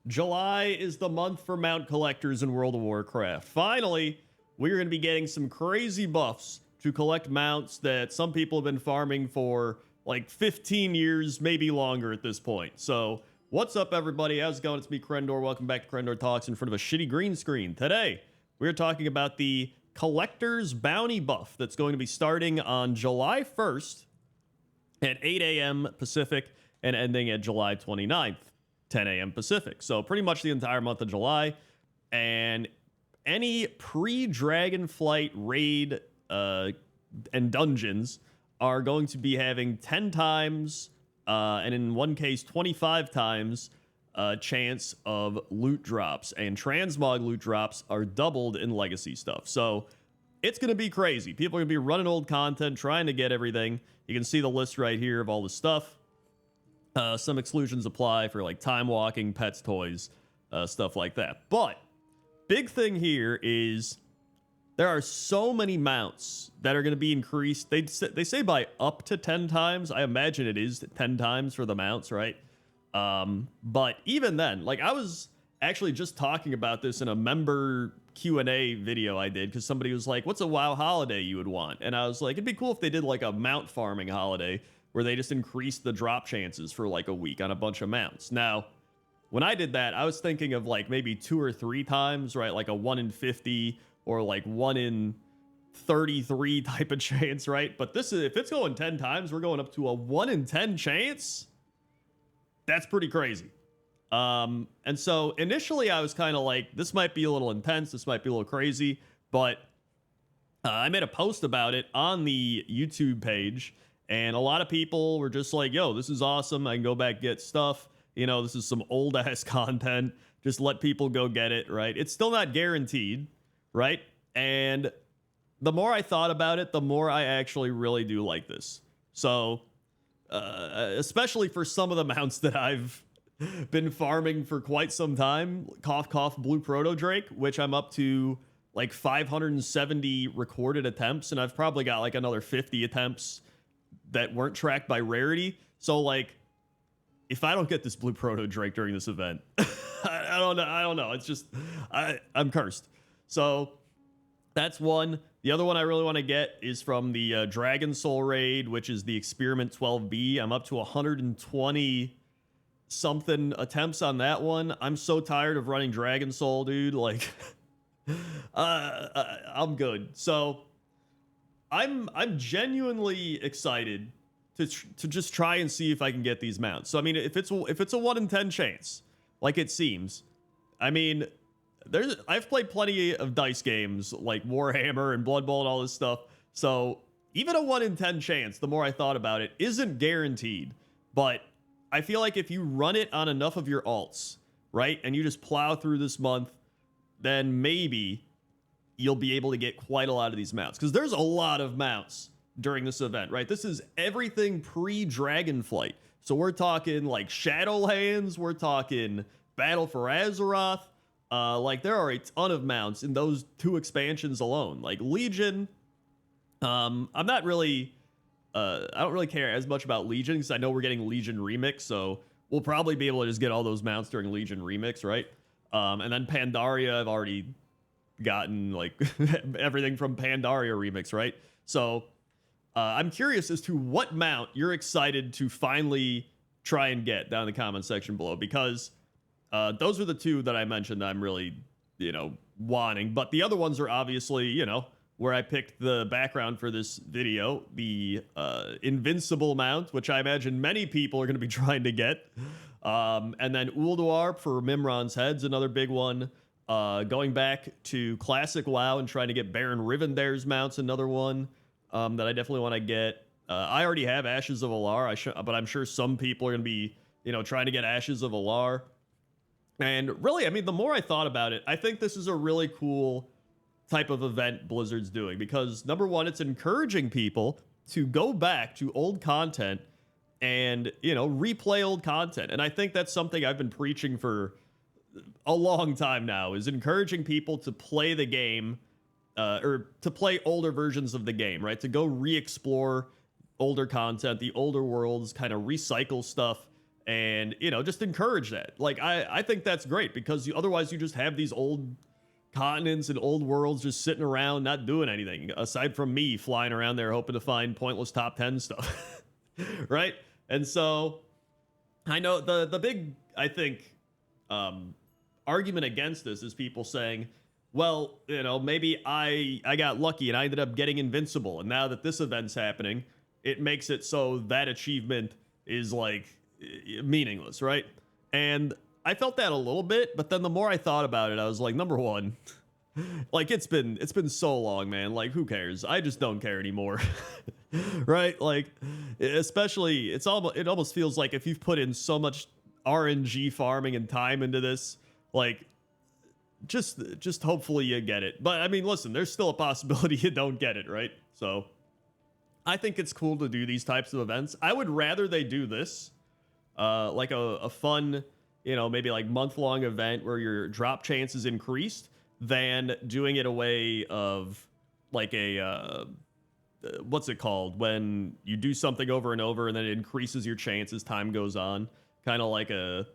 July is the month for mount collectors in World of Warcraft. Finally, we're going to be getting some crazy buffs to collect mounts that some people have been farming for like 15 years, maybe longer at this point. So, what's up, everybody? How's it going? It's me, Crendor. Welcome back to Crendor Talks in front of a shitty green screen. Today, we're talking about the Collector's Bounty buff that's going to be starting on July 1st at 8 a.m. Pacific and ending at July 29th. 10 a.m. Pacific. So pretty much the entire month of July. And any pre-Dragonflight raid and dungeons are going to be having 10 times, and in one case, 25 times chance of loot drops. And transmog loot drops are doubled in legacy stuff. So it's going to be crazy. People are going to be running old content, trying to get everything. You can see the list right here of all the stuff. Some exclusions apply for like time walking, pets, toys, stuff like that. But big thing here is there are so many mounts that are going to be increased. They say by up to 10 times. I imagine it is 10 times for the mounts, right? But even then, like I was actually just talking about this in a member Q&A video I did because somebody was like, what's a WoW holiday you would want? And I was like, it'd be cool if they did like a mount farming holiday where they just increased the drop chances for like a week on a bunch of mounts. Now, when I did that, I was thinking of like maybe 2 or 3 times, right? Like a 1 in 50 or like 1 in 33 type of chance, right? But this is, if it's going 10 times, we're going up to a 1 in 10 chance. That's pretty crazy. And so initially I was kind of like, this might be a little intense. This might be a little crazy, but I made a post about it on the YouTube page. And a lot of people were just like, yo, this is awesome. I can go back, get stuff. You know, this is some old ass content. Just let people go get it, right? It's still not guaranteed, right? And the more I thought about it, the more I actually really do like this. So, especially for some of the mounts that I've been farming for quite some time, cough, cough, blue proto drake, which I'm up to like 570 recorded attempts. And I've probably got like another 50 attempts that weren't tracked by rarity. So like, if I don't get this blue proto drake during this event, I don't know. It's just, I'm cursed. So that's one. The other one I really want to get is from the Dragon Soul raid, which is the Experiment 12B. I'm up to 120 something attempts on that one. I'm so tired of running Dragon Soul, dude. Like, I'm good. So I'm genuinely excited to just try and see if I can get these mounts. So I mean, if it's a 1 in 10 chance, like it seems, I mean, I've played plenty of dice games like Warhammer and Blood Bowl and all this stuff. So even a 1 in 10 chance, the more I thought about it, isn't guaranteed. But I feel like if you run it on enough of your alts, right, and you just plow through this month, then maybe you'll be able to get quite a lot of these mounts, because there's a lot of mounts during this event, right? This is everything pre-Dragonflight. So we're talking like Shadowlands, we're talking Battle for Azeroth. Like there are a ton of mounts in those 2 expansions alone. Like Legion, I'm not really, I don't really care as much about Legion because I know we're getting Legion Remix, so we'll probably be able to just get all those mounts during Legion Remix, right? And then Pandaria, I've already gotten like everything from Pandaria Remix, right? So I'm curious as to what mount you're excited to finally try and get down in the comment section below, because those are the 2 that I mentioned that I'm really, wanting. But the other ones are obviously, where I picked the background for this video, the Invincible mount, which I imagine many people are going to be trying to get. And then Ulduar for Mimron's heads, another big one. Going back to classic WoW and trying to get Baron Rivendare's mounts, another one that I definitely want to get. I already have Ashes of Alar, but I'm sure some people are going to be, trying to get Ashes of Alar. And really, I mean, the more I thought about it, I think this is a really cool type of event Blizzard's doing, because number one, it's encouraging people to go back to old content and, replay old content. And I think that's something I've been preaching for a long time now, is encouraging people to play the game, or to play older versions of the game, right? To go re-explore older content, the older worlds, kind of recycle stuff and, you know, just encourage that. Like, I think that's great because otherwise you just have these old continents and old worlds just sitting around not doing anything aside from me flying around there hoping to find pointless top 10 stuff. Right? And so I know the big, I think, argument against this is people saying, well, you know, maybe I got lucky and I ended up getting invincible, and now that this event's happening, it makes it so that achievement is like meaningless, right? And I felt that a little bit, but then the more I thought about it, I was like, number one, like it's been so long, man. Like, who cares? I just don't care anymore. Right? Like, especially it almost feels like if you've put in so much RNG farming and time into this, like just hopefully you get it. But I mean, listen, there's still a possibility you don't get it, right? So I think it's cool to do these types of events. I would rather they do this, like a fun, you know, maybe like month-long event where your drop chance is increased, than doing it a way of like a what's it called when you do something over and over and then it increases your chance as time goes on, kind of like a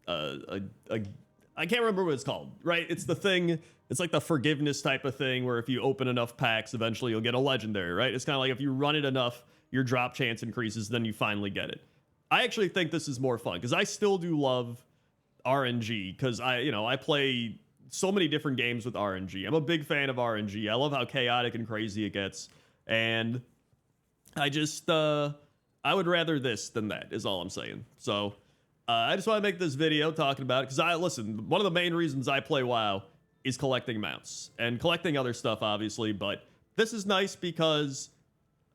I can't remember what it's called, right? It's the thing, it's like the forgiveness type of thing where if you open enough packs, eventually you'll get a legendary, right? It's kind of like if you run it enough, your drop chance increases, then you finally get it. I actually think this is more fun because I still do love RNG because I play so many different games with RNG. I'm a big fan of RNG. I love how chaotic and crazy it gets. And I just, I would rather this than that is all I'm saying. So I just want to make this video talking about it because listen, one of the main reasons I play WoW is collecting mounts and collecting other stuff, obviously. But this is nice because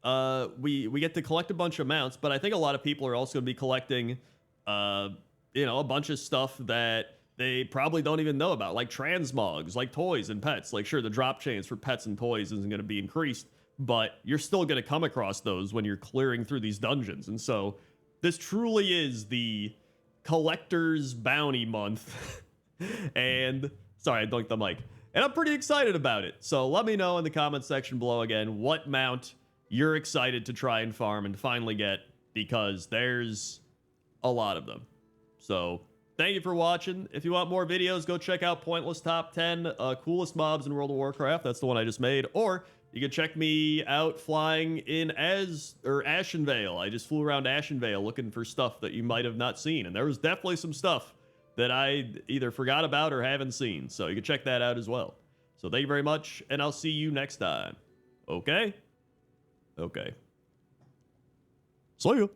we get to collect a bunch of mounts, but I think a lot of people are also going to be collecting, a bunch of stuff that they probably don't even know about, like transmogs, like toys and pets. Like, sure, the drop chance for pets and toys isn't going to be increased, but you're still going to come across those when you're clearing through these dungeons. And so this truly is the collector's bounty month. And sorry, I dunked the mic. And I'm pretty excited about it. So let me know in the comment section below again what mount you're excited to try and farm and finally get, because there's a lot of them. So thank you for watching. If you want more videos, go check out Pointless Top 10 Coolest Mobs in World of Warcraft. That's the one I just made. Or you can check me out flying in Ashenvale. I just flew around Ashenvale looking for stuff that you might have not seen. And there was definitely some stuff that I either forgot about or haven't seen. So you can check that out as well. So thank you very much, and I'll see you next time. Okay? Okay. See ya.